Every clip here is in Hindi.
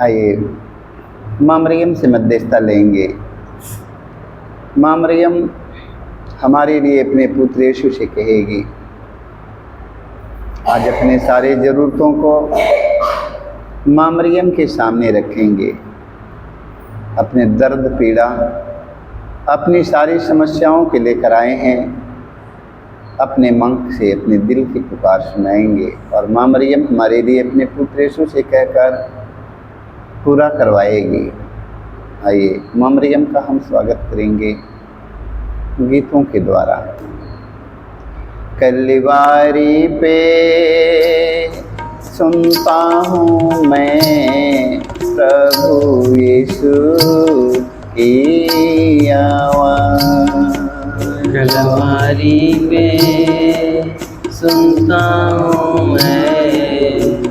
आइए माँ मरियम से मध्यस्थता लेंगे। माँ मरियम हमारे लिए अपने पुत्र यीशु से कहेगी, आज अपने सारे ज़रूरतों को माँ मरियम के सामने रखेंगे। अपने दर्द पीड़ा, अपनी सारी समस्याओं के लेकर आए हैं। अपने मन से अपने दिल की पुकार सुनाएंगे और माँ मरियम हमारे लिए अपने पुत्र यीशु से कहकर पूरा करवाएगी। आइए माँ मरियम का हम स्वागत करेंगे गीतों के द्वारा। कलिवारी पे सुनता हूँ मैं प्रभु यीशु की आवाज़। कलिवारी पे सुनता हूँ मैं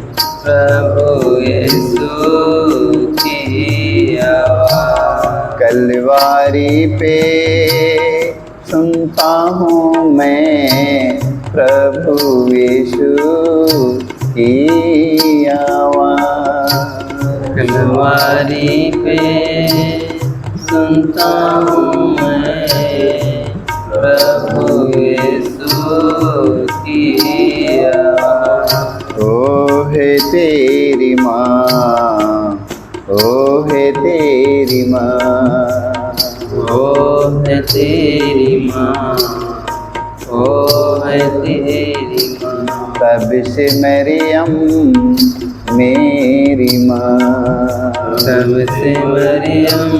प्रभु यीशु की आवाज़। कलिवारी पे सुनता हूँ मैं प्रभु यीशु की आवाज़। कलिवारी पे सुनता हूँ मैं प्रभु यीशु की आवाज़। ओ है तेरी माँ, ओ है तेरी माँ, ओ है तेरी माँ, ओ है तेरी माँ। तब से मरियम मेरी माँ, तब से मरियम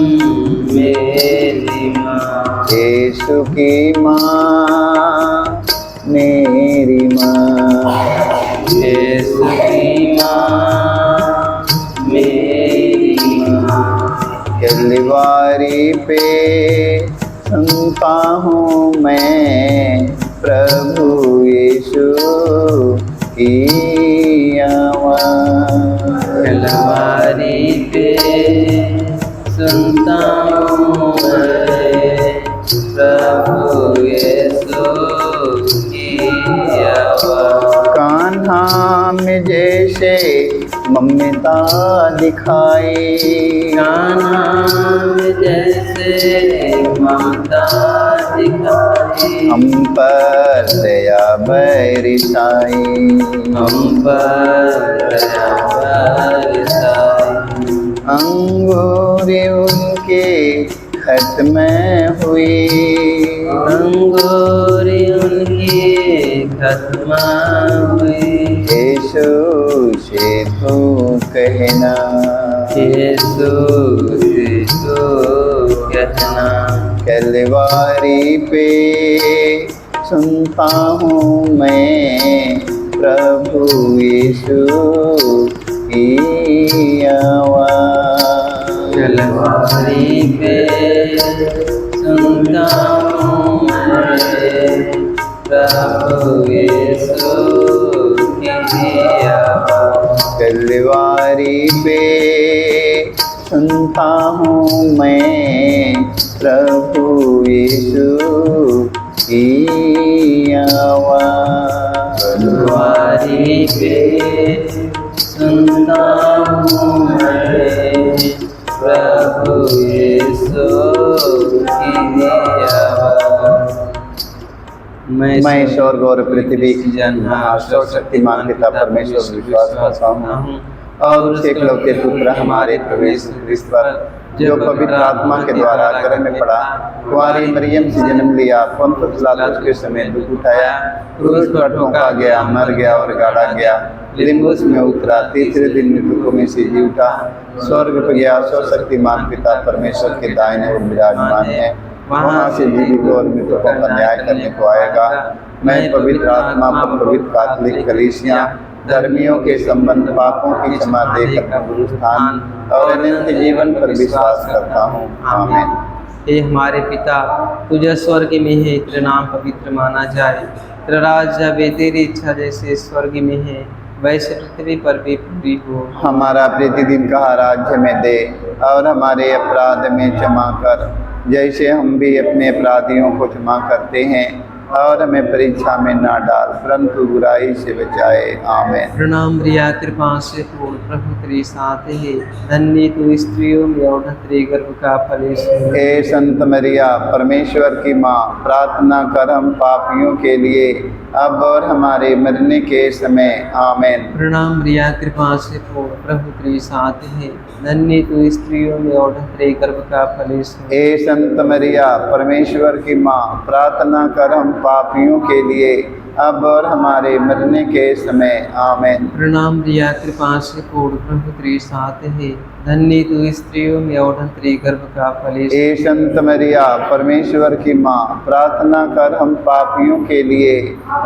मेरी माँ। यीशु की माँ मेरी माँ, यीशु की माँ मेरी माँ। कलिवारी पे सुनता हूँ मैं प्रभु यीशु की आवाज़। कलिवारी पे सुनता हूँ मैं प्रभु यीशु की आवाज़। कान्हा में जैसे ममता दिखाई, कान्हा में जैसे ममता दिखाई, हम पर दया बरसाई, हम पर दया बरसाई। अंगूर उनके खत्म हुई, अंगूर उनकी खत्म हुई। यीशु से तू कहना, यीशु से तू कहना। कलिवारी पे सुनता हूँ मैं प्रभु यीशु की आवाज़। कलिवारी पे सुनता हूँ मैं प्रभु यीशु की आवाज़। कलिवारी पे सुनता हूँ मैं प्रभु यीशु की आवाज़। कलिवारी पे सुनता हूँ मैं प्रभु यीशु की आवाज़। मैं ईश्वर गौर पृथ्वी महाशोर शक्तिमान पिता परमेश्वर विश्वास करता हूँ और उसके इकलौते पुत्र हमारे प्रवेश क्रिस्त पर, जो पवित्र आत्मा के द्वारा गर्भ में पड़ा, कुंवारी मरियम से जन्म लिया, पंतुस पिलातुस के समय दुख उठाया, क्रूस पर ठोका गया, मर गया और गाड़ा गया, लिम्बुस में उतरा, तीसरे दिन मृतकों में से जी उठा, स्वर्ग पर गया, सर्वशक्तिमान पिता परमेश्वर के दाहिने ओर विराजमान है, वहाँ से जीवित और मृतकों का न्याय करने को आएगा। मैं पवित्र आत्मा पर पवित्र कैथोलिक कलीसिया, धर्मियों के संबंध, पापों की क्षमा देकर पुनरुत्थान और अनंत जीवन पर विश्वास करता हूँ। आमीन। हे हमारे पिता, तुझे स्वर्ग में है, तेरा नाम पवित्र माना जाए, तेरा राज्य आवे, तेरी इच्छा जैसे स्वर्ग में है वैसे पृथ्वी पर भी पूरी हो। हमारा प्रतिदिन का राज्य में दे और हमारे अपराध में क्षमा कर, जैसे हम भी अपने अपराधियों को क्षमा करते हैं, और हमें परीक्षा में ना डाल परंतु बुराई से बचाए। आमेन। प्रणाम मरिया, कृपा से पूर्ण, प्रभु तेरे साथ है, धन्य तू स्त्रियों में और तेरे गर्भ का फल यीशु। हे संत मरिया, परमेश्वर की माँ, प्रार्थना कर हम पापियों के लिए अब और हमारे मरने के समय। आमेन। प्रणाम मरिया, कृपा से पूर्ण, प्रभु तेरे साथ है, धन्य तू स्त्रियों में और तेरे गर्भ का फल यीशु। हे संत मरिया, परमेश्वर की माँ, प्रार्थना कर हम पापियों के लिए अब और हमारे मरने के समय। आमेन। प्रणाम मरिया, कृपा से पूर्ण, प्रभु तेरे साथ है, धन्य तू स्त्रियों में और तेरे गर्भ का फल यीशु। हे संत मरिया, परमेश्वर की माँ, प्रार्थना कर हम पापियों के लिए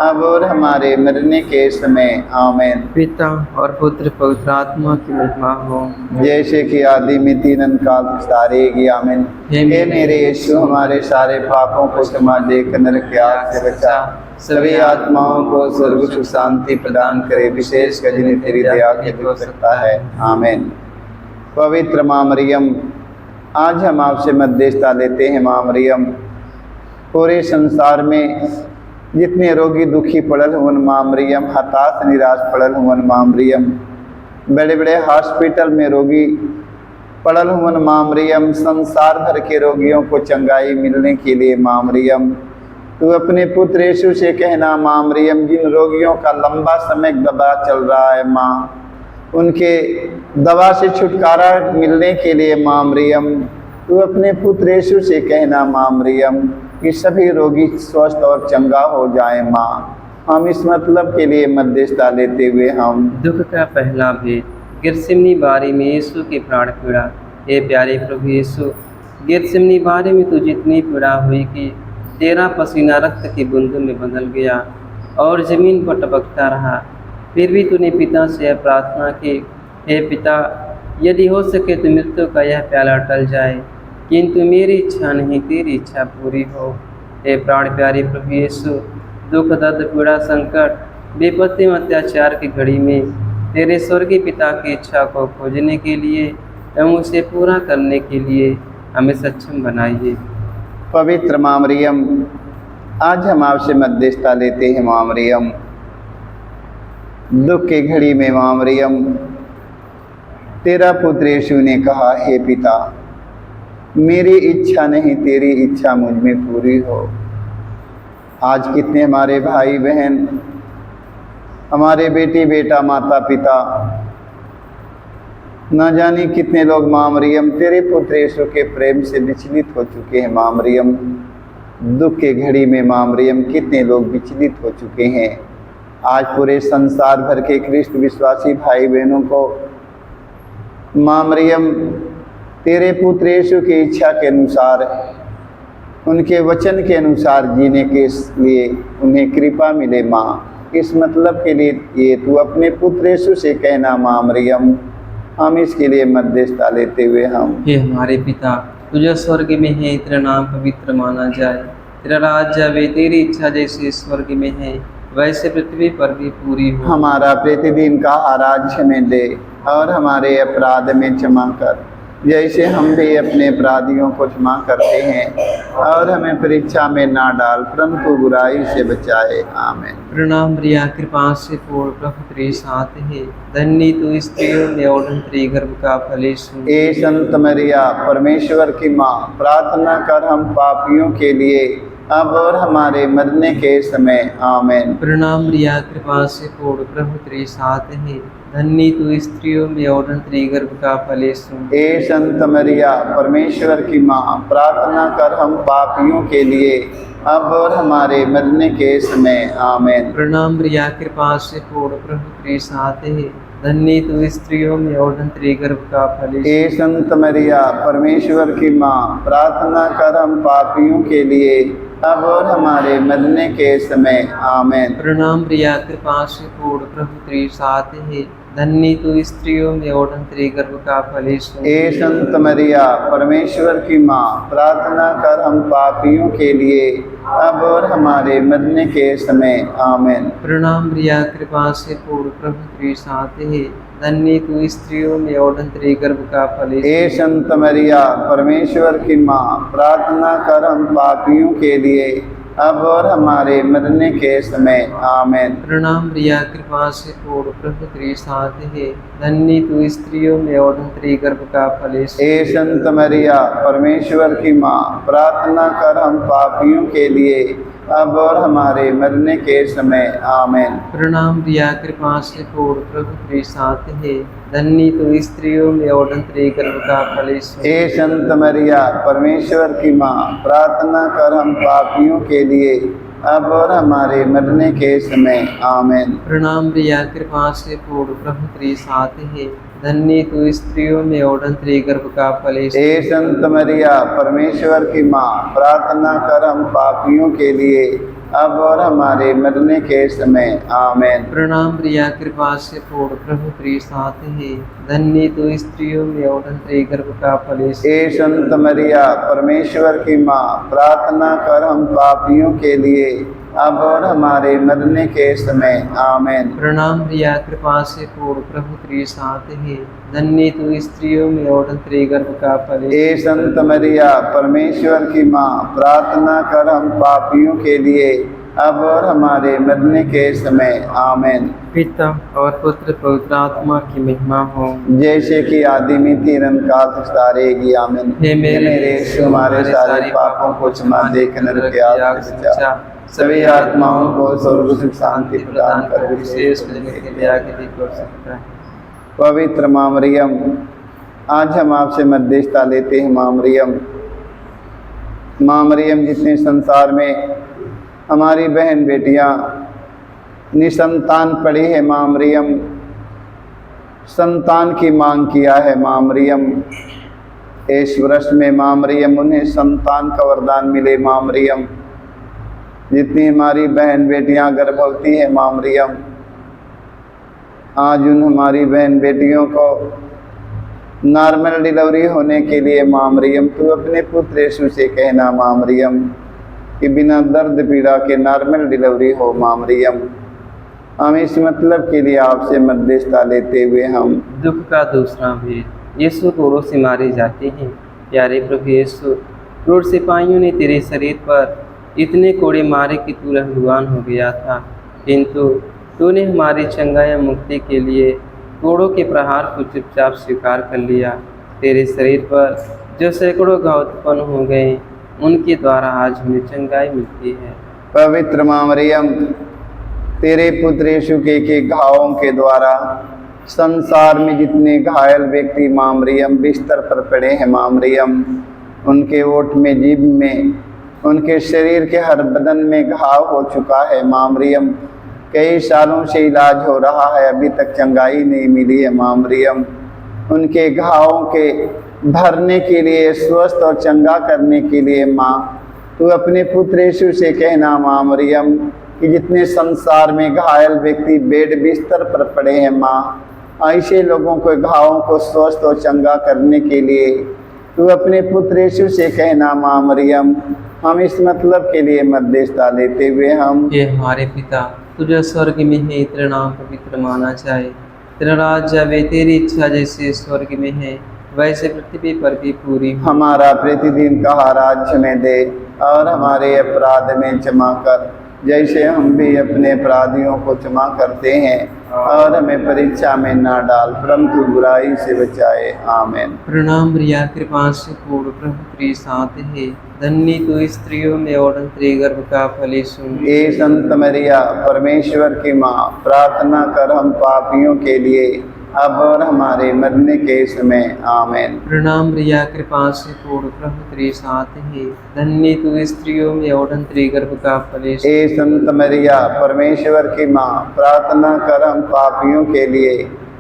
अब और हमारे मरने के समय। आमेन। पिता और पुत्र पवित्र आत्मा की महिमा हो, जैसे कि आदि में तीन काल सारेगी। आमीन। हे मेरे यीशु, हमारे सारे पापों को क्षमा देकर नरक की आग से बचा, सभी आत्माओं को स्वर्ग सुख शांति प्रदान करे, विशेषकर जिन्हें तेरी दया की आवश्यकता है। आमीन। पवित्र माँ मरियम, आज हम आपसे मध्यस्थता लेते हैं। माँ मरियम, पूरे संसार में जितने रोगी दुखी पड़ल हुन माँ मरियम, हताश निराश पड़ल हुन माँ मरियम, बड़े बड़े हॉस्पिटल में रोगी पड़ल हुन माँ मरियम, संसार भर के रोगियों को चंगाई मिलने के लिए माँ मरियम, तू अपने पुत्र यीशु से कहना माँ मरियम, जिन रोगियों का लंबा समय दवा चल रहा है माँ, उनके दवा से छुटकारा मिलने के लिए माँ मरियम, तू अपने पुत्र यीशु से कहना माँ मरियम कि सभी रोगी स्वस्थ और चंगा हो जाए। माँ, हम इस मतलब के लिए मध्यस्थता लेते हुए हम दुख का पहला भेद। गिरसिमनी बारी में यीशु की प्राण पीड़ा। हे प्यारे प्रभु यीशु, गिरसिमनी बारी में तू जितनी पीड़ा हुई कि तेरा पसीना रक्त की बूंदों में बदल गया और जमीन पर टपकता रहा, फिर भी तूने पिता से प्रार्थना की, हे पिता, यदि हो सके तो मृत्यु का यह प्याला टल जाए, किंतु मेरी इच्छा नहीं तेरी इच्छा पूरी हो। हे प्राण प्यारे प्रभु यीशु, दुख दर्द पीड़ा संकट विपत्ति में अत्याचार की घड़ी में तेरे स्वर्गीय पिता की इच्छा को खोजने के लिए एवं उसे पूरा करने के लिए हमें सक्षम बनाइए। पवित्र माँ मरियम, आज हम आपसे मध्यस्थता लेते हैं। माँ मरियम, दुख की घड़ी में माँ मरियम, तेरा पुत्र यीशु ने कहा, हे पिता, मेरी इच्छा नहीं तेरी इच्छा मुझ में पूरी हो। आज कितने हमारे भाई बहन, हमारे बेटी बेटा माता पिता, न जाने कितने लोग माँ मरियम तेरे पुत्र यीशु के प्रेम से विचलित हो चुके हैं। माँ मरियम, दुख के घड़ी में माँ मरियम कितने लोग विचलित हो चुके हैं। आज पूरे संसार भर के ख्रिस्त विश्वासी भाई बहनों को माँ मरियम तेरे पुत्र यीशु की इच्छा के अनुसार, उनके वचन के अनुसार जीने के लिए उन्हें कृपा मिले। माँ, इस मतलब के लिए ये तू अपने पुत्र यीशु से कहना माँ मरियम, हम इसके लिए मध्यस्थता लेते हुए हम हे हमारे पिता, तुझे स्वर्ग में है, तेरा नाम पवित्र माना जाए, तेरा राज्य आवे, तेरी इच्छा जैसे स्वर्ग में है वैसे पृथ्वी पर भी पूरी हो। हमारा प्रतिदिन का आहार हमें दे और हमारे अपराध में क्षमा कर, जैसे हम भी अपने अपराधियों को क्षमा करते हैं, और हमें परीक्षा में ना डाल परंतु बुराई से बचाए। आमीन। प्रणाम मरिया, कृपा से पूर्ण, प्रभु तेरे साथ है, धन्य तू स्त्रियों में और तेरे गर्भ का फल यीशु। हे संत मरिया, परमेश्वर की माँ, प्रार्थना कर हम पापियों के लिए अब और हमारे मरने के समय। आमीन। प्रणाम मरिया, कृपा से पूर्ण, प्रभु तेरे साथ है, धन्य तू स्त्रियों में और तेरे गर्भ का फल यीशु। हे संत मरिया, परमेश्वर की माँ, प्रार्थना कर हम पापियों के लिए अब और हमारे मरने के समय। आमीन। प्रणाम मरिया, कृपा से पूर्ण, प्रभु तेरे साथ है, धन्य तू स्त्रियों में और तेरे गर्भ का फल यीशु। हे संत मरिया, परमेश्वर की माँ, प्रार्थना कर हम पापियों के लिए अब और हमारे मरने के समय। आमीन। प्रणाम मरिया, कृपा से पूर्ण, प्रभु तेरे साथ है, धन्य तू स्त्रियों में और तेरे गर्भ का फल यीशु। हे संत मरिया, परमेश्वर की माँ, प्रार्थना कर हम पापियों के लिए अब और हमारे मरने के समय। आमीन। प्रणाम मरिया, कृपा से पूर्ण, प्रभु तेरे साथ है, धन्य तू स्त्रियों में और तेरे गर्भ का फल यीशु। हे संत मरिया, परमेश्वर की माँ, प्रार्थना कर हम पापियों के लिए अब और हमारे मरने के समय आमीन। प्रणाम प्रिया कृपा से पूर्ण प्रभु तेरे साथ है, धन्य तू स्त्रियों में और धन्य तेरे गर्भ का फल यीशु। हे संत मरिया परमेश्वर की माँ, प्रार्थना कर हम पापियों के लिए अब और हमारे मरने के समय आमीन। प्रणाम प्रिया कृपा से पूर्ण प्रभु तेरे साथ है, धन्य तू स्त्रियों में और धन्य तेरे गर्भ का फल यीशु। हे संत मरिया परमेश्वर की माँ, प्रार्थना कर हम पापियों के लिए अब और हमारे मरने के समय आमीन। प्रणाम प्रिया कृपा से पूर्ण प्रभु तेरे साथ है, धन्य तू स्त्रियों में और धन्य तेरे गर्भ का फल यीशु। हे संत मरिया परमेश्वर की माँ, प्रार्थना कर हम पापियों के लिए अब और हमारे मरने के समय आमीन। प्रणाम प्रिया कृपा से पूर्ण प्रभु तेरे साथ है, धन्य तू स्त्रियों में और धन्य तेरे गर्भ का फल यीशु। हे संत मरिया परमेश्वर की माँ, प्रार्थना कर हम पापियों के लिए अब और हमारे मरने के समय आमीन। प्रणाम प्रिया कृपा से पूर्ण प्रभु तेरे साथ है, धन्य तू स्त्रियों में और धन्य तेरे गर्भ का फल यीशु। हे संत मरिया परमेश्वर की माँ, प्रार्थना कर हम पापियों के लिए अब और हमारे मरने के समय आमीन। पिता और पुत्र पवित्र आत्मा की महिमा हो, जैसे कि आदि में थी काल तक रहेगी आमीन। हे मेरे यीशु, हमारे सारे पापों को क्षमा देकर नरक की आग से बचा, सभी आत्माओं को स्वर्ग सुख शांति प्रदान कर, विशेष सकता है। पवित्र माँ मरियम, आज हम आपसे मध्यस्थता लेते हैं। माँ मरियम, माँ मरियम जितने संसार में हमारी बहन बेटियां निसंतान पड़ी है, माँ मरियम संतान की मांग किया है। माँ मरियम इस वर्ष में माँ मरियम उन्हें संतान का वरदान मिले। माँ मरियम जितनी हमारी बहन बेटियां गर्भवती हैं, माँ मरियम आज उन हमारी बहन बेटियों को नॉर्मल डिलीवरी होने के लिए माँ मरियम तू अपने पुत्र यीशु से कहना माँ मरियम कि बिना दर्द पीड़ा के नॉर्मल डिलीवरी हो। माँ मरियम हम इस मतलब के लिए आपसे मध्यस्थता लेते हुए हम दुख का दूसरा भेद, यीशु कोड़ों से मारे जाते हैं। प्यारे प्रभु यीशु, क्रूर सिपाहियों ने तेरे शरीर पर इतने कोड़े मारे कि तू लहलुहान हो गया था, किंतु तूने हमारी चंगाई मुक्ति के लिए कोड़ों के प्रहार को चुपचाप स्वीकार कर लिया। तेरे शरीर पर जो सैकड़ों घाव उत्पन्न हो गए, उनके द्वारा आज हमें चंगाई मिलती है। पवित्र माँ मरियम, तेरे पुत्र यीशु के घावों के द्वारा संसार में जितने घायल व्यक्ति माँ मरियम बिस्तर पर पड़े हैं, माँ मरियम उनके ओठ में, जीभ में, उनके शरीर के हर बदन में घाव हो चुका है। माँ मरियम कई सालों से इलाज हो रहा है, अभी तक चंगाई नहीं मिली है। माँ मरियम उनके घावों के भरने के लिए, स्वस्थ और चंगा करने के लिए माँ तू अपने पुत्र यीशु से कहना माँ मरियम कि जितने संसार में घायल व्यक्ति बेड बिस्तर पर पड़े हैं माँ, ऐसे लोगों के घावों को स्वस्थ और चंगा करने के लिए तू अपने पुत्र यीशु से कहना माँ मरियम। हम इस मतलब के लिए मध्यस्थता लेते हुए हम ये हमारे पिता तुझे स्वर्ग में है, तेरा नाम पवित्र माना जाए, तेरा राज्य आवे, तेरी इच्छा जैसे स्वर्ग में है वैसे पृथ्वी पर भी पूरी हो। हमारा प्रतिदिन का आहार हमें दे और हमारे अपराध में क्षमा कर, जैसे हम भी अपने अपराधियों को क्षमा करते हैं, और हमें परीक्षा में ना डाल परंतु बुराई से बचाए। आमीन। प्रणाम प्रिया कृपा से पूर्ण प्रभु तेरे साथ है, धन्य तू स्त्रियों में और तेरे गर्भ का फल यीशु। हे संत मरिया परमेश्वर की माँ, प्रार्थना कर हम पापियों के लिए अब और हमारे मरने के समय। आमीन। प्रणाम प्रिया कृपा से पूर्ण प्रभु तेरे साथ है, धन्य तू स्त्रियों में और तेरे गर्भ का फल यीशु। हे संत मरिया परमेश्वर की माँ, प्रार्थना कर हम पापियों के लिए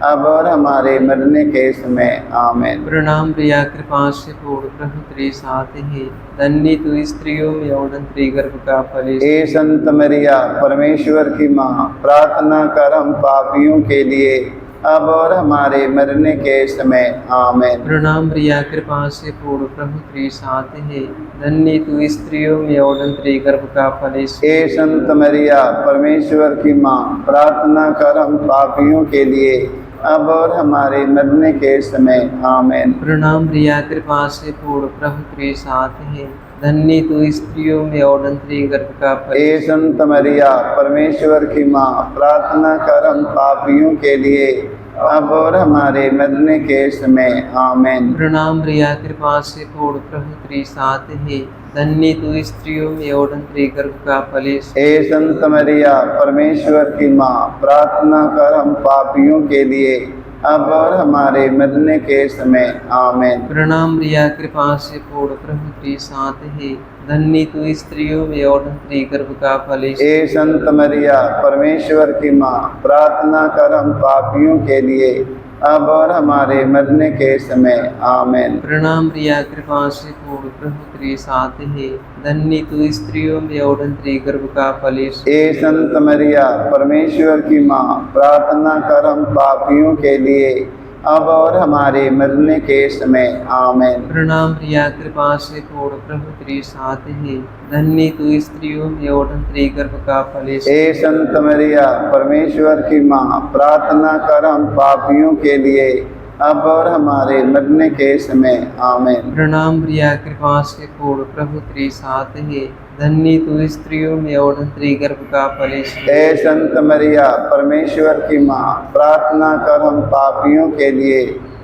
अब और हमारे मरने के समय। आमीन। प्रणाम प्रिया कृपा से पूर्ण प्रभु तेरे साथ है, धन्य तू स्त्रियों में और तेरे गर्भ का फल यीशु। हे संत मरिया परमेश्वर की माँ, प्रार्थना कर हम पापियों के लिए अब और हमारे मरने के समय। आमीन। प्रणाम प्रिया कृपा से पूर्ण प्रभु तेरे साथ है, धन्य तू स्त्रियों में और तेरे गर्भ का फल यीशु। हे संत मरिया परमेश्वर की माँ, प्रार्थना कर हम पापियों के लिए अब और हमारे मरने के समय। आमीन। प्रणाम प्रिया कृपा से पूर्ण प्रभु तेरे साथ है, धन्य तू स्त्रियों में और धन्य गर्भ का फल। हे संत मरिया परमेश्वर की माँ, प्रार्थना कर हम पापियों के लिए अब और हमारे मरने के समय आमीन। प्रणाम मरिया, कृपा से पूर्ण, प्रभु तेरे साथ है, धन्य तू स्त्रियों में और धन्य गर्भ का फल। हे संत मरिया परमेश्वर की माँ, प्रार्थना कर हम पापियों के लिए अब और हमारे मरने के समय आमीन। प्रणाम मरिया, कृपा से पूर्ण, प्रभु तेरे साथ है, धन्य तू स्त्रियों में और धन्य गर्भ का फल। हे संत मरिया परमेश्वर की माँ, प्रार्थना कर हम पापियों के लिए अब और हमारे मरने के समय आमीन। प्रणाम मरिया, कृपा से पूर्ण, प्रभु तेरे साथ है, धन्य तू स्त्रियों में और धन्य गर्भ का फल। हे संत मरिया परमेश्वर की माँ, प्रार्थना कर हम पापियों के लिए अब और हमारे मरने के समय आमीन। प्रणाम मरिया, कृपा से पूर्ण, प्रभु तेरे साथ है, धन्य तू स्त्रियों में और धन्य गर्भ का फल। हे संत मरिया परमेश्वर की माँ, प्रार्थना कर हम पापियों के लिए अब और हमारे मरने के समय आमीन। प्रणाम मरिया, कृपा से पूर्ण, प्रभु तेरे साथ है, धन्य तू स्त्रियों में और धन्य गर्भ का फल। हे संत मरिया परमेश्वर की माँ, प्रार्थना कर हम पापियों के लिए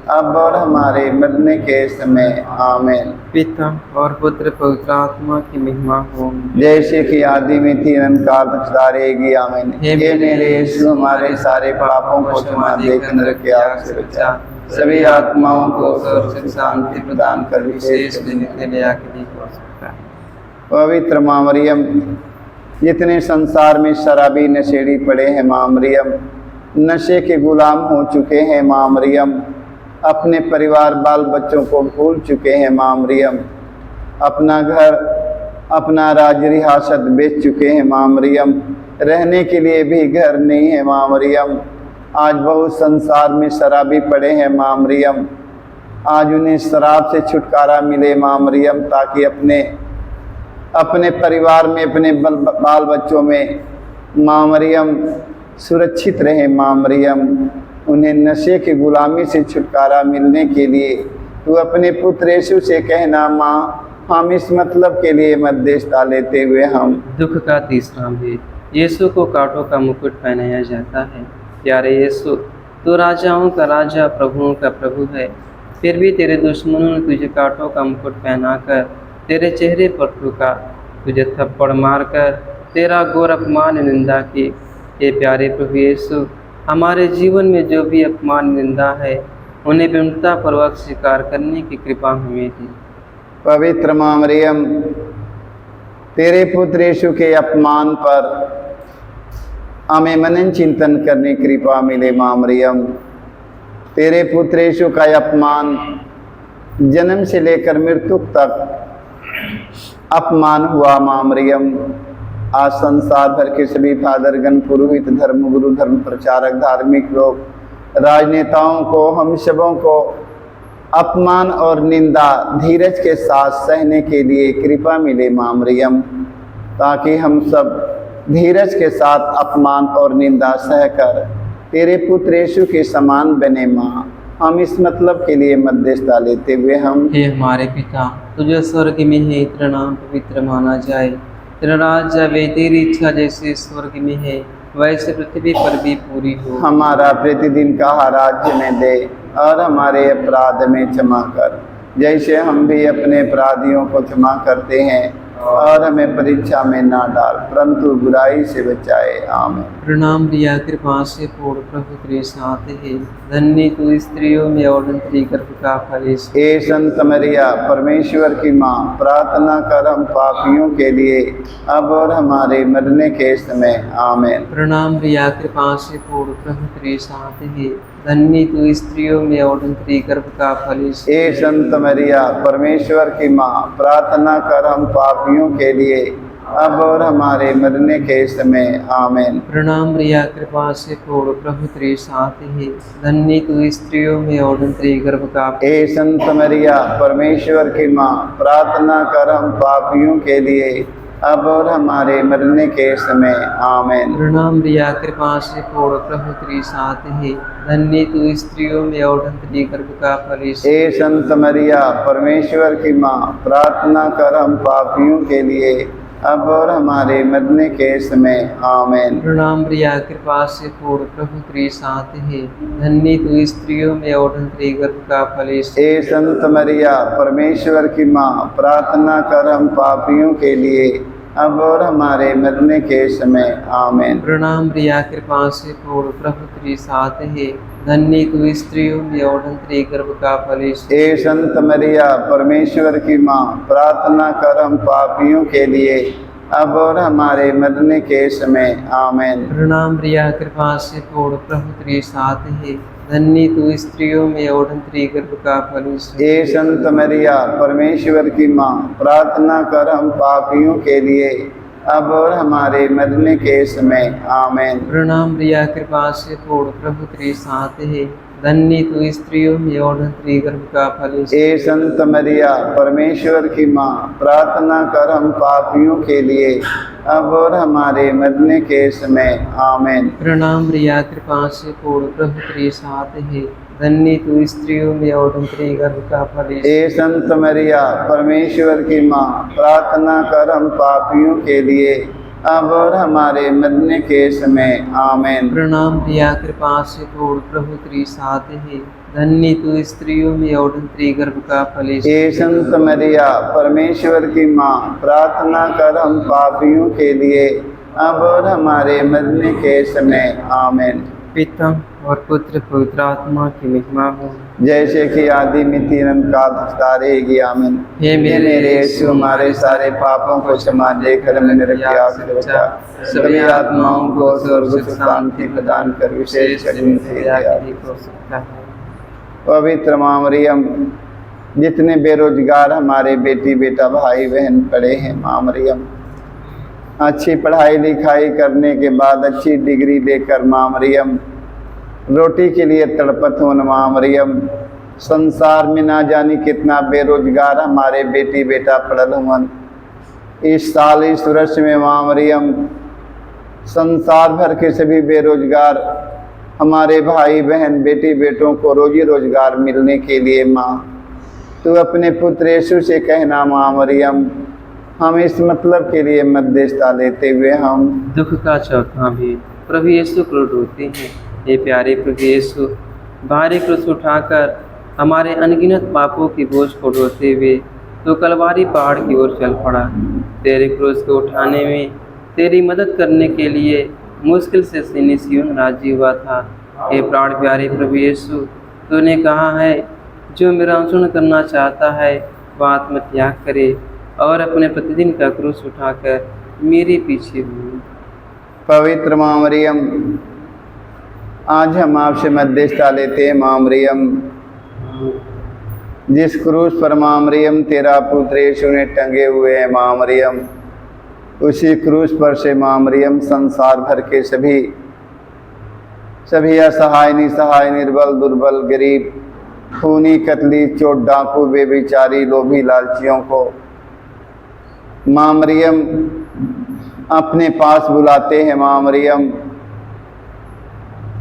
अब और हमारे मरने के समय आमीन। पिता और पुत्र पवित्र आत्मा की महिमा हो, जैसे कि आदि में थी अनंत काल तक सदा रहेगी आमीन। हे मेरे यीशु, हमारे सारे पापों को क्षमा देकर नरक की आग से बचा, सभी आत्माओं को सुरक्षित शांति प्रदान कर विशेष नित्य दया के लिए हो सकता है। पवित्र माँ मरियम, जितने संसार में शराबी नशेड़ी पड़े हैं माँ मरियम, नशे के गुलाम हो चुके हैं माँ मरियम, अपने परिवार बाल बच्चों को भूल चुके हैं माँ मरियम, अपना घर अपना राज रियासत बेच चुके हैं माँ मरियम, रहने के लिए भी घर नहीं है माँ मरियम। आज बहुत संसार में शराबी पड़े हैं माँ मरियम, आज उन्हें शराब से छुटकारा मिले माँ मरियम, ताकि अपने परिवार में अपने बाल बच्चों में माँ मरियम सुरक्षित रहे माँ मरियम। उन्हें नशे की गुलामी से छुटकारा मिलने के लिए तू अपने पुत्र यीशु से कहना माँ, हम इस मतलब के लिए मध्यस्थता लेते हुए हम दुख का तीसरा भेद। यीशु को कांटों का मुकुट पहनाया जाता है। प्यारे यीशु, तू राजाओं का राजा, प्रभुओं का प्रभु है, फिर भी तेरे दुश्मनों ने तुझे कांटों का मुकुट पहनाकर तेरे चेहरे पर थूका, तुझे थप्पड़ मारकर तेरा घोर अपमान निंदा की। हे प्यारे प्रभु यीशु, हमारे जीवन में जो भी अपमान निंदा है, उन्हें विनम्रतापूर्वक स्वीकार करने की कृपा हमें दी। पवित्र माँ मरियम, तेरे पुत्र यीशु के अपमान पर हमें मनन चिंतन करने की कृपा मिले माँ मरियम। तेरे पुत्र यीशु का अपमान जन्म से लेकर मृत्यु तक अपमान हुआ माँ मरियम। आज संसार भर के सभी फादरगण, पुरोहित, धर्म गुरु, धर्म प्रचारक, धार्मिक लोग, राजनेताओं को, हम सबों को अपमान और निंदा धीरज के साथ सहने के लिए कृपा मिले माँ मरियम, ताकि हम सब धीरज के साथ अपमान और निंदा सहकर तेरे पुत्र यीशु के समान बने माँ। हम इस मतलब के लिए मध्यस्थता लेते हुए हम हे हमारे पिता, तुझे स्वर्ग में है, तेरा नाम पवित्र माना जाए, तेरा राज्य आवे, तेरी इच्छा जैसे स्वर्ग में है वैसे पृथ्वी पर भी पूरी हो। हमारा प्रतिदिन का आहार में दे, और हमारे अपराध में क्षमा कर, जैसे हम भी अपने अपराधियों को क्षमा करते हैं, और हमें परीक्षा में ना डाल, परंतु बुराई से बचाए आमीन। प्रणाम मरिया, कृपा से पूर्ण, प्रभु तेरे साथ है, धन्य तू स्त्रियों में और धन्य गर्भ का फल। हे संत मरिया परमेश्वर की माँ, प्रार्थना कर हम पापियों के लिए अब और हमारे मरने के समय आमीन। प्रणाम मरिया, कृपा से पूर्ण, प्रभु तेरे साथ है, धन्य तू स्त्रियों में और धन्य गर्भ का फल। हे संत मरिया परमेश्वर की माँ, प्रार्थना कर हम पापियों के लिए अब और हमारे मरने के समय आमीन। प्रणाम मरिया, कृपा से पूर्ण, प्रभु तेरे साथ है, धन्य तू स्त्रियों में और धन्य गर्भ का। हे संत मरिया परमेश्वर की माँ, प्रार्थना कर हम पापियों के लिए अब और हमारे मरने के समय आमीन। प्रणाम रिया कृपा से पूर्ण प्रभु तेरे साथ है, धन्य तू स्त्रियों में और धन्य गर्भ का फल यीशु। हे संत मरिया परमेश्वर की माँ, प्रार्थना कर हम पापियों के लिए अब और हमारे मरने के समय आमीन। प्रणाम रिया कृपा से पूर्ण प्रभु तेरे साथ है, धन्य तू स्त्रियों में और धन्य गर्भ का फल यीशु। हे संत मरिया परमेश्वर की माँ, प्रार्थना कर हम पापियों के लिए अब और हमारे मरने के समय आमीन। प्रणाम रिया कृपा से पूर्ण प्रभु तेरे साथ है, धन्य तू स्त्रियों में और धन्य गर्भ का फल यीशु। हे संत मरिया परमेश्वर की माँ, प्रार्थना कर हम पापियों के लिए अब और हमारे मरने के समय आमीन। प्रणाम रिया कृपा से पूर्ण प्रभु तेरे साथ है, धन्य तू स्त्रियों में और धन्य गर्भ का फल यीशु। हे संत मरिया परमेश्वर की माँ, प्रार्थना कर हम पापियों के लिए अब और हमारे मरने के समय आमीन। प्रणाम रिया कृपा से पूर्ण प्रभु तेरे साथ है, धन्य तू स्त्रियों में और धन्य गर्भ का फल यीशु। हे संत मरिया परमेश्वर की माँ, प्रार्थना कर हम पापियों के लिए अब और हमारे मरने के समय आमीन। प्रणाम रिया कृपा से पूर्ण प्रभु तेरे साथ है, धन्य तू स्त्रियों में और धन्य गर्भ का फल यीशु। हे संत मरिया परमेश्वर की माँ, प्रार्थना कर हम पापियों के लिए अब और हमारे मरने के समय आमीन। प्रणाम रिया कृपा से पूर्ण प्रभु तेरे साथ है, धन्य तू स्त्रियों में और धन्य गर्भ का फल यीशु। हे संत मरिया परमेश्वर की माँ, प्रार्थना कर हम पापियों के लिए अब और हमारे मरने के समय आमीन। पिता और पुत्र पवित्र आत्मा की महिमा हो, जैसे कि आदि मिति अनंत काल तक रहेगी आमीन। हे मेरे यीशु, हमारे सारे पापों को क्षमा देकर मेरे प्यास से बचा, सभी आत्माओं को स्वर्ग से शांति प्रदान कर, विशेष कर पवित्र माँ मरियम, जितने बेरोजगार हमारे बेटी बेटा भाई बहन पढ़े हैं माँ मरियम, अच्छी पढ़ाई लिखाई करने के बाद अच्छी डिग्री लेकर माँ मरियम रोटी के लिए तड़पत हो माँ मरियम, संसार में ना जाने कितना बेरोजगार हमारे बेटी बेटा पढ़ल हुन। इस साल इस वर्ष में माँ मरियम संसार भर के सभी बेरोजगार हमारे भाई बहन बेटी बेटों को रोजी रोजगार मिलने के लिए माँ तू अपने पुत्र यीशु से कहना माँ मरियम, हम इस मतलब के लिए मध्यस्थता लेते हुए हम दुख का चौथा भी प्रभु यीशु क्रोध होते हैं। हे प्यारे प्रभु यीशु, भारी क्रूस उठाकर हमारे अनगिनत पापों की बोझ को ढोते हुए तो कलवारी पहाड़ की ओर चल पड़ा। तेरे क्रूस को उठाने में तेरी मदद करने के लिए मुश्किल से सीने सियोन राजी हुआ था। हे प्राण प्यारे प्रभु यीशु, तूने कहा है जो मेरा अनुसरण करना चाहता है वह आत्मत्याग करे और अपने प्रतिदिन का क्रूस उठाकर मेरे पीछे हो। पवित्र माँ मरियम, आज हम आपसे मध्यस्थता लेते हैं माँ मरियम, जिस क्रूस पर माँ मरियम तेरा पुत्र यीशु ने टंगे हुए हैं माँ मरियम, उसी क्रूस पर से माँ मरियम संसार भर के सभी असहाय निसहाय निर्बल दुर्बल गरीब खूनी कतली चोट डाकू बेबिचारी लोभी लालचियों को माँ मरियम अपने पास बुलाते हैं। माँ मरियम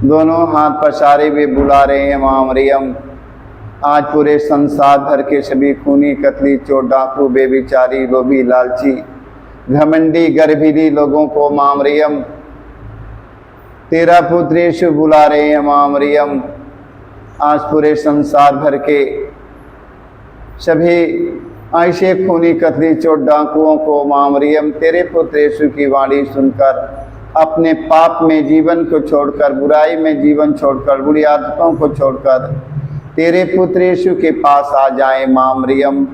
दोनों हाथ पसारे हुए बुला रहे हैं माँ मरियम, आज पूरे संसार भर के सभी खूनी कतली चोर डाकू बेबिचारी लोभी लालची घमंडी गर्भीली लोगों को माँ मरियम तेरा पुत्र यीशु बुला रहे हैं। माँ मरियम, आज पूरे संसार भर के सभी ऐसे खूनी कतली चोर डाकुओं को माँ मरियम तेरे पुत्र यीशु की वाणी सुनकर अपने पाप में जीवन को छोड़कर, बुराई में जीवन छोड़कर, बुरी आदतों को छोड़कर तेरे पुत्र यीशु के पास आ जाए। माँ मरियम,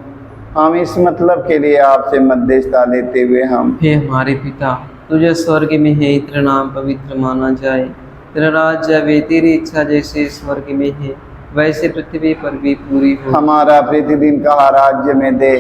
हम इस मतलब के लिए आपसे मध्यस्थता लेते हुए हम हे हमारे पिता, तुझे स्वर्ग में है, तेरा नाम पवित्र माना जाए, तेरा राज्य आवे, तेरी इच्छा जैसे स्वर्ग में है वैसे पृथ्वी पर भी पूरी हो। हमारा प्रतिदिन का राज्य में दे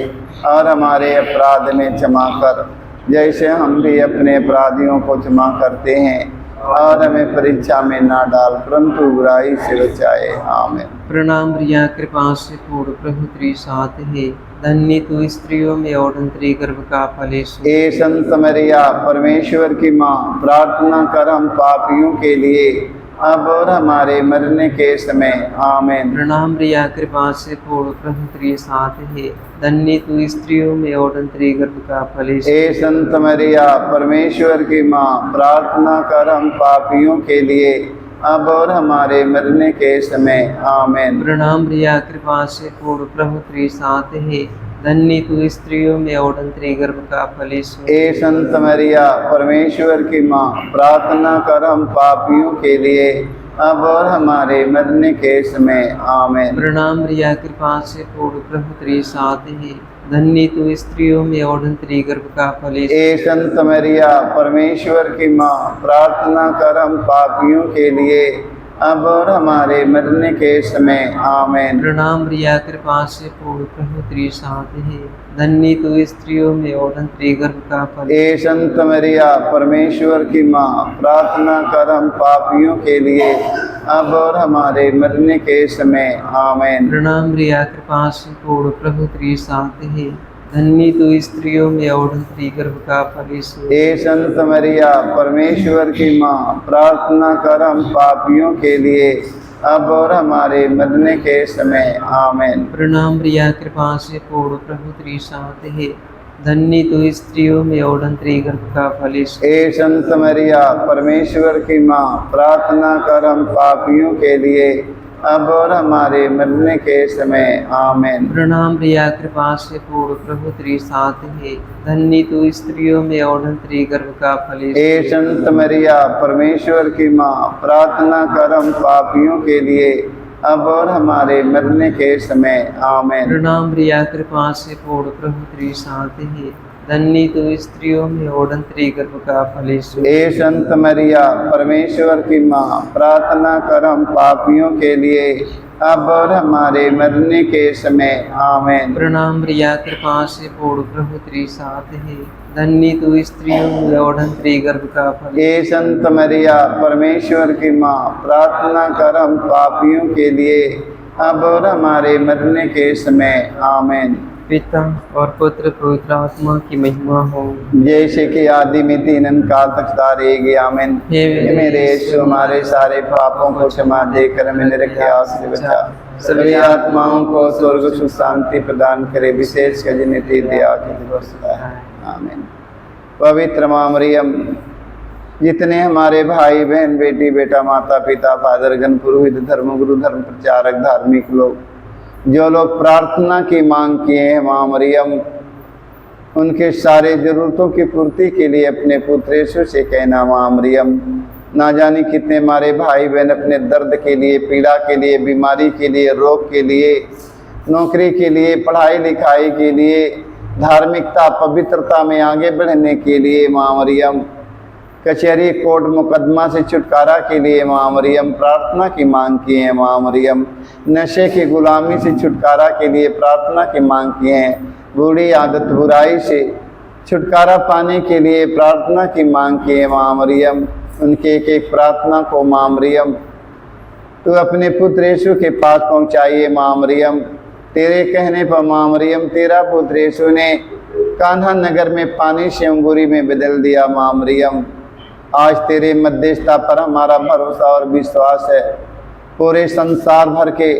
और हमारे अपराध में क्षमा कर, जैसे हम भी अपने अपराधियों को क्षमा करते हैं, और हमें परीक्षा में ना डाल, परंतु बुराई से बचाए। आमीन। प्रणाम प्रिया, कृपा से पूर्ण, प्रभु तेरे साथ है, धन्य तू स्त्रियों में और तेरे गर्भ का फल यीशु। ए संत मरिया, परमेश्वर की माँ, प्रार्थना कर हम पापियों के लिए, अब और हमारे मरने के समय। आमीन। प्रणाम प्रिया, कृपा से पूर्ण, प्रभु तेरे साथ है, धन्य तू स्त्रियों में और तेरे गर्भ का फल यीशु। ए संत मरिया, परमेश्वर की माँ, प्रार्थना कर हम पापियों के लिए, अब और हमारे मरने के समय। आमीन। प्रणाम प्रिया, कृपा से पूर्ण, प्रभु तेरे साथ है, धन्य तू स्त्रियों में और तेरे गर्भ का फल यीशु। ए संत मरिया, परमेश्वर की माँ, प्रार्थना कर हम पापियों के लिए, अब और हमारे मरने के समय। आमीन। प्रणाम प्रिया, कृपा से पूर्ण, प्रभु तेरे साथ है, धन्य तू स्त्रियों में और तेरे गर्भ का फल यीशु। ए संत मरिया, परमेश्वर की माँ, प्रार्थना कर हम पापियों के लिए, अब और हमारे मरने के समय। आमीन। प्रणाम प्रिया, कृपा से पूर्ण, प्रभु तेरे साथ है, धन्य तू स्त्रियों में और तेरे गर्भ का फल। ए संत मरिया, परमेश्वर की माँ, प्रार्थना कर हम पापियों के लिए, अब और हमारे मरने के समय। आमीन। प्रणाम प्रिया, कृपा से पूर्ण, प्रभु तेरे साथ है, धन्य तू स्त्रियों में और तेरे गर्भ का फल यीशु। ए संत मरिया, परमेश्वर की माँ, प्रार्थना कर हम पापियों के लिए, अब और हमारे मरने के समय। आमीन। प्रणाम प्रिया, कृपा से पूर्ण, प्रभु तेरे साथ है, धन्य तू स्त्रियों में और तेरे गर्भ का फल यीशु। ए संत मरिया, परमेश्वर की माँ, प्रार्थना कर हम पापियों के लिए, अब और हमारे मरने के समय। आमीन। प्रणाम प्रिया, कृपा से पूर्ण, प्रभु तेरे साथ है, धन्य तू स्त्रियों में और तेरे गर्भ का फल यीशु। ए संत मरिया, परमेश्वर की माँ, प्रार्थना कर हम पापियों के लिए, अब और हमारे मरने के समय। आमीन। प्रणाम प्रिया, कृपा से पूर्ण, प्रभु तेरे साथ है, धन्य तू स्त्रियों में और तेरे गर्भ का फल यीशु। ए संत मरिया, परमेश्वर की माँ, प्रार्थना कर हम पापियों के लिए, अब और हमारे मरने के समय। आमीन। प्रणाम प्रिया, कृपा से पूर्ण, प्रभु तेरे साथ है, धन्य तू स्त्रियों में और तेरे गर्भ का फल। ए संत मरिया, परमेश्वर की माँ, प्रार्थना कर हम पापियों के लिए, अब और हमारे मरने के समय। आमीन। पिता और पुत्र पवित्र आत्मा की महिमा हो, जैसे कि आदि में तीन काल तक तारेगी। आमीन। हे मेरे यीशु, हमारे सारे पापों को क्षमा देकर हमें नरक के आग से बचा, सभी आत्माओं को स्वर्ग सुख शांति प्रदान करे, विशेष कर जिन्हें तेरी दया की जरूरत है। आमीन। पवित्र माँ मरियम, जितने हमारे भाई बहन, बेटी बेटा, माता पिता, फादरगण, पुरोहित, धर्मगुरु, धर्म प्रचारक, धार्मिक लोग, जो लोग प्रार्थना की मांग किए हैं, माँ मरियम उनके सारे जरूरतों की पूर्ति के लिए अपने पुत्र यीशु से कहना, माँ मरियम, ना जाने कितने हमारे भाई बहन अपने दर्द के लिए, पीड़ा के लिए, बीमारी के लिए, रोग के लिए, नौकरी के लिए, पढ़ाई लिखाई के लिए, धार्मिकता पवित्रता में आगे बढ़ने के लिए, माँ मरियम कचहरी कोर्ट मुकदमा से छुटकारा के लिए, माँ मरियम प्रार्थना की मांग की है। माँ मरियम नशे की गुलामी से छुटकारा के लिए प्रार्थना की मांग की है। बुरी आदत बुराई से छुटकारा पाने के लिए प्रार्थना की मांग की है। माँ मरियम उनके एक एक प्रार्थना को माँ मरियम तो अपने पुत्र यीशु के पास पहुँचाइए। माँ मरियम तेरे कहने पर माँ मरियम तेरा पुत्र यीशु ने कान्हा नगर में पानी से अंगूरी में बदल दिया। माँ मरियम आज तेरे मध्यस्थता पर हमारा भरोसा और विश्वास है। पूरे संसार भर के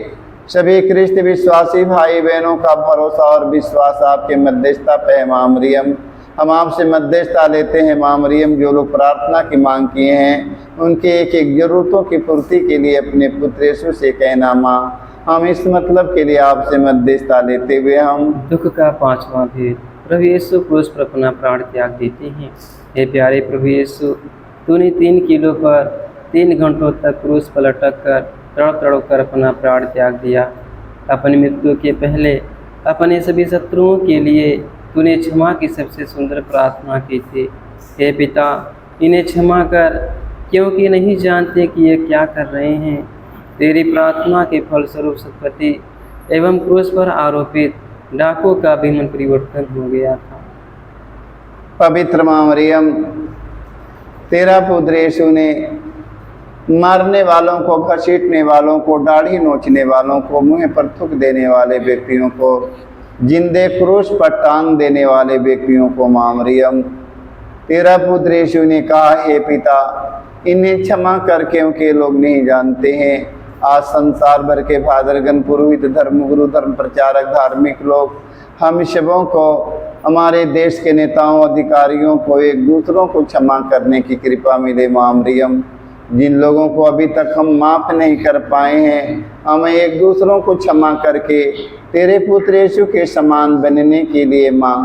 सभी ख्रिस्त विश्वासी भाई बहनों का भरोसा और विश्वास आपके मध्यस्थता पे है। माँ मरियम हम आपसे मध्यस्थता लेते हैं। माँ मरियम जो लोग प्रार्थना की मांग किए हैं उनके एक एक जरूरतों की पूर्ति के लिए अपने पुत्र यीशु से कहना। माँ हम इस मतलब के लिए आपसे मध्यस्थता लेते हुए हम दुख का पांचवा भेद। प्रभु यीशु क्रूस पर अपना प्राण त्याग देते हैं। हे प्यारे प्रभु यीशु, तूने 3 किलो पर 3 घंटों तक क्रूस पर लटक कर तड़प तड़प कर अपना प्राण त्याग दिया। अपनी मृत्यु के पहले अपने सभी शत्रुओं के लिए तूने क्षमा की सबसे सुंदर प्रार्थना की थी। हे पिता, इन्हें क्षमा कर, क्योंकि नहीं जानते कि ये क्या कर रहे हैं। तेरी प्रार्थना के फलस्वरूप सतपति एवं क्रूस पर आरोपित डाकुओं का भी मन परिवर्तन हो गया था। पवित्र माँ मरियम तेरा पुत्र यीशु ने मारने वालों को, घसीटने वालों को, दाढ़ी नोचने वालों को, मुंह पर थूक देने वाले व्यक्तियों को, जिंदे क्रूस पर टांग देने वाले व्यक्तियों को माँ मरियम, तेरा पुत्र यीशु ने कहा, हे पिता इन्हें क्षमा कर क्योंकि लोग नहीं जानते हैं। आज संसार भर के फादरगण, पुरोहित, धर्मगुरु, धर्म प्रचारक, धार्मिक लोग हम सबों को, हमारे देश के नेताओं, अधिकारियों को एक दूसरों को क्षमा करने की कृपा मिले माँ मरियम। जिन लोगों को अभी तक हम माफ़ नहीं कर पाए हैं, हमें एक दूसरों को क्षमा करके तेरे पुत्र यीशु के समान बनने के लिए माँ,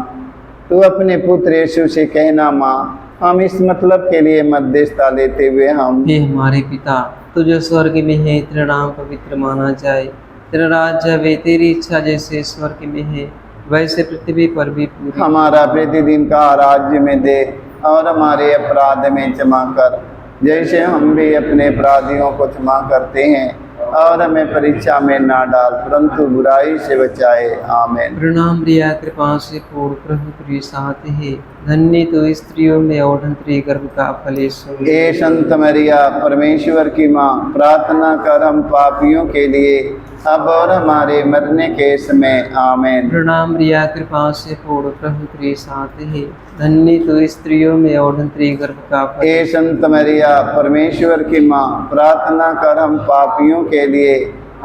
तू अपने पुत्र यीशु से कहना माँ, हम इस मतलब के लिए मध्यस्थता लेते हुए हम, हे हमारे पिता, तू जो स्वर्ग में है, तेरा नाम पवित्र माना जाए, तेरा राज्य आवे, तेरी इच्छा जैसे स्वर्ग में है वैसे पृथ्वी पर भी पूरी। हमारा प्रतिदिन का राज्य में दे और हमारे अपराध में क्षमा कर, जैसे हम भी अपने अपराधियों को क्षमा करते हैं, और हमें परीक्षा में ना डाल परंतु बुराई से बचाए। आमीन। प्रणाम रिया, कृपा से पूर्ण, प्रभु तेरे साथ है, धन्य तो स्त्रियों में और धन्य गर्भ का फल यीशु। हे संत मरिया, परमेश्वर की माँ, प्रार्थना कर हम पापियों के लिए अब और हमारे मरने के समय। आमीन। प्रणाम रिया, कृपा से पूर्ण, प्रभु तेरे साथ है, धन्य तो स्त्रियों में और धन्य गर्भ का फल। हे संत मरिया, परमेश्वर की माँ, प्रार्थना कर हम पापियों के लिए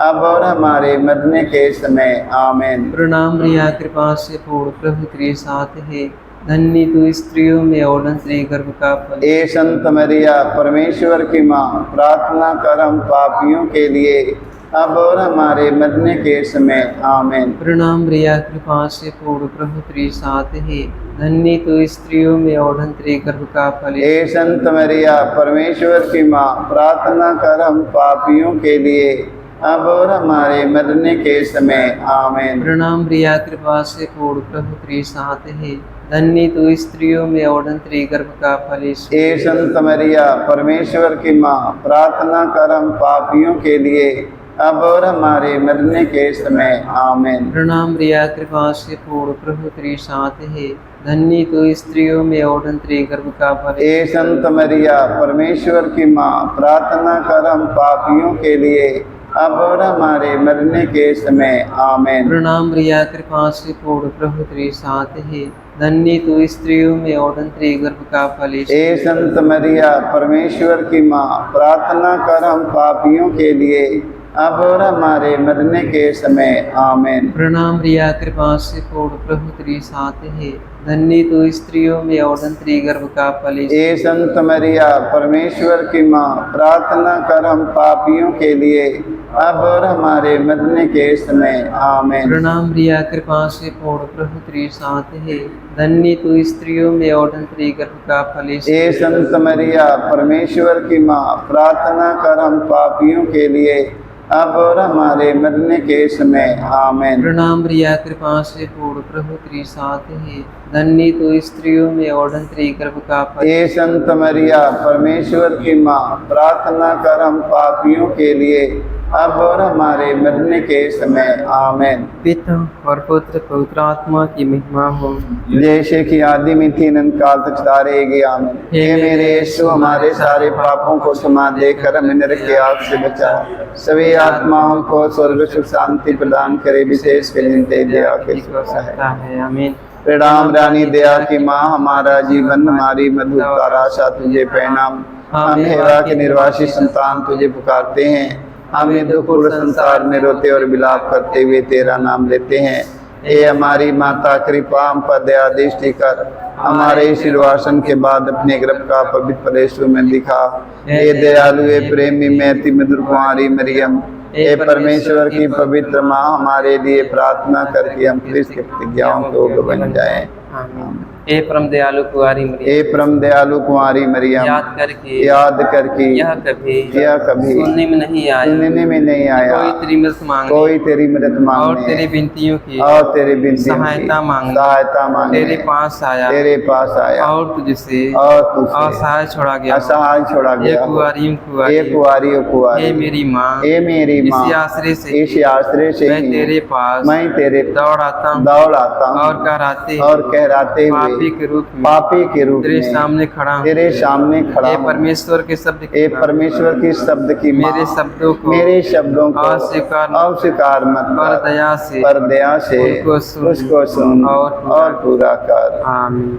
अब और हमारे मरने के समय। आमीन। प्रणाम रिया, कृपा से पूर्ण, प्रभु तेरे साथ है, धन्य तो स्त्रियों में और धन्य गर्भ का फल। हे संत मरिया, परमेश्वर की माँ, प्रार्थना कर हम पापियों के लिए अब और हमारे मरने के समय। आमीन। प्रणाम रिया, कृपा से पूर्ण, प्रभु तेरे साथ है, धन्य तो स्त्रियों में और धन्य गर्भ का फल। हे संत मरिया, परमेश्वर की माँ, प्रार्थना कर हम पापियों के लिए अब और हमारे मरने के समय। आमीन। प्रणाम रिया, कृपा से पूर्ण, प्रभु तेरे साथ है, धन्य तो स्त्रियों में और धन्य गर्भ का फल। हे संत मरिया, परमेश्वर की माँ, प्रार्थना कर हम पापियों के लिए अब और हमारे मरने के समय। आमीन। प्रणाम रिया, कृपा से पूर्ण, प्रभु तेरे साथ है, धन्य तो स्त्रियों में और धन्य गर्भ का फल। हे संत मरिया, परमेश्वर की माँ, प्रार्थना कर हम पापियों के लिए अब और हमारे मरने के समय। आमीन। प्रणाम रिया, कृपा से पूर्ण, प्रभु तेरे साथ है, धन्य तो स्त्रियों में और धन्य गर्भ का फल। हे संत मरिया, परमेश्वर की माँ, प्रार्थना कर हम पापियों के लिए अब और हमारे मरने के समय। आमीन। प्रणाम रिया, कृपा से पूर्ण, प्रभु तेरे साथ है, धन्य तो स्त्रियों में और धन्य गर्भ का फल। हे संत मरिया, परमेश्वर की माँ, प्रार्थना कर हम पापियों के लिए अब और हमारे मरने के समय। आमीन। प्रणाम रिया, कृपा से पूर्ण, प्रभु तेरे साथ है, धन्य तो स्त्रियों में और धन्य गर्भ का फल। हे संत मरिया, परमेश्वर की माँ, प्रार्थना कर हम पापियों के लिए अब और हमारे मरने के समय। आमीन। प्रणाम रिया, कृपा से पूर्ण, प्रभु तेरे साथ है, धन्य तो स्त्रियों में और धन्य गर्भ का फल। हे संत मरिया, परमेश्वर की माँ, प्रार्थना कर हम पापियों के लिए अब और हमारे मरने के समय। आमीन। पिता और पुत्र पवित्र आत्मा की महिमा हो, जैसे कि आदि में थी अनंत काल तक सदा रहेगी। आमीन। हे मेरे यीशु, हमारे सारे पापों को क्षमा देकर हमें नरक के आग से बचा, सभी आत्माओं को स्वर्ग सुख शांति प्रदान करे, विशेष के जिनते दया के है। आमीन। प्रणाम रानी दया की माँ, हमारा जीवन हमारी मधुर आशा तुझे प्रणाम। हम हेवा के निर्वासी संतान तुझे पुकारते हैं, हमें दुखपूर्ण संसार में रोते और विलाप करते हुए तेरा नाम लेते हैं। हे हमारी माता, कृपा हम पर दया दृष्टि कर, हमारे इस निर्वासन के बाद अपने गर्भ का पवित्र फल यीशु में दिखा। हे दयालु, हे प्रेमी, मैं अति मधुर कुंवारी मरियम, हे परमेश्वर की पवित्र माँ, हमारे लिए प्रार्थना करके हम क्रिस्त की प्रतिज्ञाओं के योग्य बन जाएं। हे परम दयालु कुंवारी मरियम, हे परम दयालु कुंवारी मरियम, याद करके यह कभी सुनने में नहीं आया, सुनने में नहीं आया, कोई तेरी मदद मांगने, कोई तेरी मदद और मांगने तेरी विनतियों की सहायता मांगने तेरे पास आया, और तुझसे असहाय छोड़ा गया, ये कुंवारी हे मेरी माँ, इसी आश्रय से मैं तेरे पास दौड़ आता हूँ और ठहराते पापी हुए के रूप में पापी के रूप तेरे में सामने खड़ा हूँ। तेरे सामने खड़ा हे हूँ। परमेश्वर के शब्द की हे माँ, परमेश्वर की शब्द की माँ, मेरे शब्दों को मेरे शब्दों को अस्वीकार मत अस्वीकार मत पर कर, दया से पर दया से उनको सुन उसको सुन और और पूरा कर। आमीन।